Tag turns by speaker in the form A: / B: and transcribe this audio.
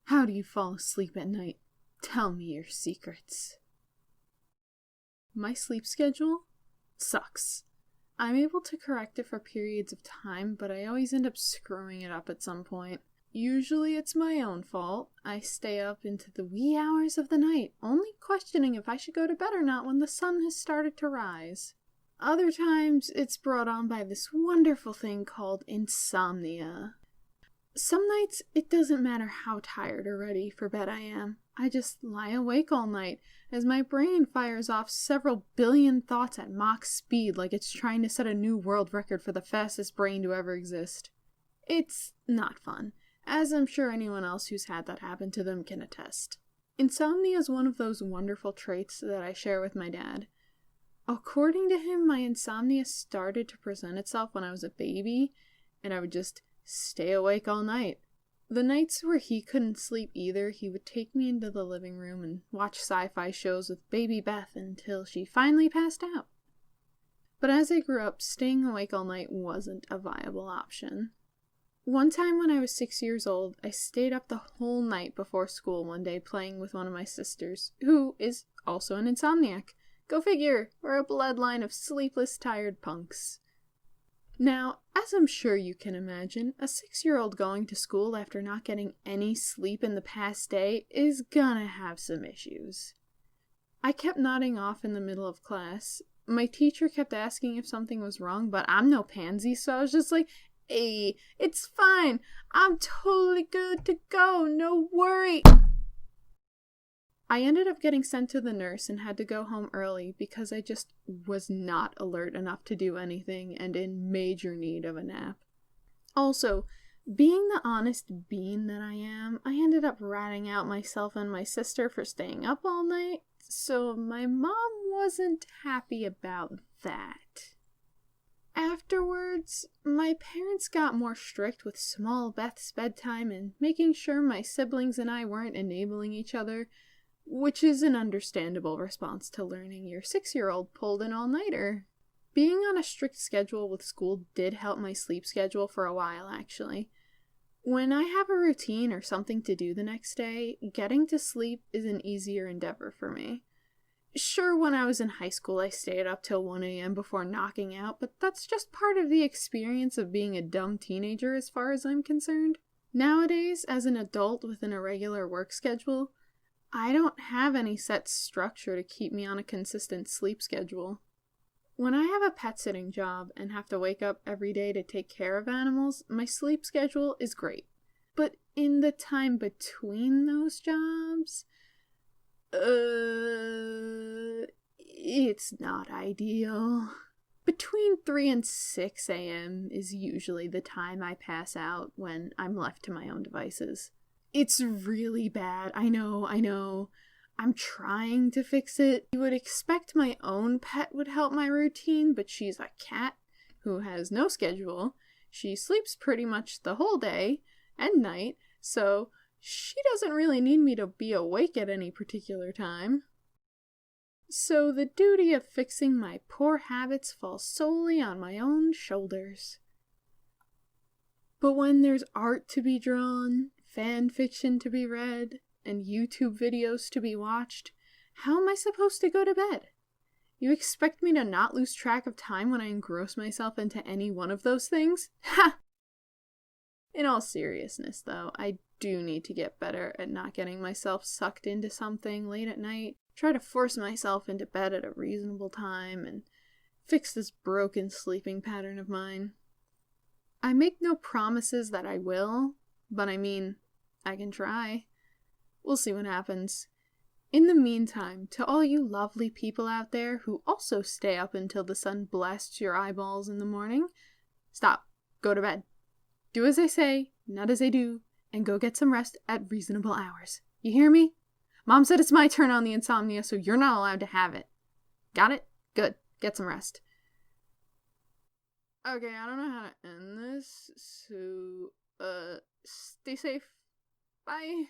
A: How do you fall asleep at night? Tell me your secrets. My sleep schedule sucks. I'm able to correct it for periods of time, but I always end up screwing it up at some point. Usually it's my own fault. I stay up into the wee hours of the night, only questioning if I should go to bed or not when the sun has started to rise. Other times it's brought on by this wonderful thing called insomnia. Some nights it doesn't matter how tired or ready for bed I am. I just lie awake all night as my brain fires off several billion thoughts at Mach speed like it's trying to set a new world record for the fastest brain to ever exist. It's not fun, as I'm sure anyone else who's had that happen to them can attest. Insomnia is one of those wonderful traits that I share with my dad. According to him, my insomnia started to present itself when I was a baby, and I would just stay awake all night. The nights where he couldn't sleep either, he would take me into the living room and watch sci-fi shows with baby Beth until she finally passed out. But as I grew up, staying awake all night wasn't a viable option. One time when I was 6 years old, I stayed up the whole night before school one day playing with one of my sisters, who is also an insomniac. Go figure, we're a bloodline of sleepless, tired punks. Now, as I'm sure you can imagine, a 6-year-old going to school after not getting any sleep in the past day is gonna have some issues. I kept nodding off in the middle of class. My teacher kept asking if something was wrong, but I'm no pansy, so I was just like, hey, it's fine. I'm totally good to go. No worry. I ended up getting sent to the nurse and had to go home early because I just was not alert enough to do anything and in major need of a nap. Also, being the honest bean that I am, I ended up ratting out myself and my sister for staying up all night, so my mom wasn't happy about that. Afterwards, my parents got more strict with small Beth's bedtime and making sure my siblings and I weren't enabling each other, which is an understandable response to learning your 6-year-old pulled an all-nighter. Being on a strict schedule with school did help my sleep schedule for a while, actually. When I have a routine or something to do the next day, getting to sleep is an easier endeavor for me. Sure, when I was in high school, I stayed up till 1 a.m. before knocking out, but that's just part of the experience of being a dumb teenager as far as I'm concerned. Nowadays, as an adult with an irregular work schedule, I don't have any set structure to keep me on a consistent sleep schedule. When I have a pet sitting job and have to wake up every day to take care of animals, my sleep schedule is great. But in the time between those jobs, it's not ideal. Between 3 and 6 a.m. is usually the time I pass out when I'm left to my own devices. It's really bad. I know. I'm trying to fix it. You would expect my own pet would help my routine, but she's a cat who has no schedule. She sleeps pretty much the whole day and night, so she doesn't really need me to be awake at any particular time. So the duty of fixing my poor habits falls solely on my own shoulders. But when there's art to be drawn, fan fiction to be read, and YouTube videos to be watched, how am I supposed to go to bed? You expect me to not lose track of time when I engross myself into any one of those things? Ha! In all seriousness, though, I do need to get better at not getting myself sucked into something late at night, try to force myself into bed at a reasonable time, and fix this broken sleeping pattern of mine. I make no promises that I will, but I mean, I can try. We'll see what happens. In the meantime, to all you lovely people out there who also stay up until the sun blasts your eyeballs in the morning, stop. Go to bed. Do as I say, not as I do, and go get some rest at reasonable hours. You hear me? Mom said it's my turn on the insomnia, so you're not allowed to have it. Got it? Good. Get some rest. Okay, I don't know how to end this, so, stay safe. Bye.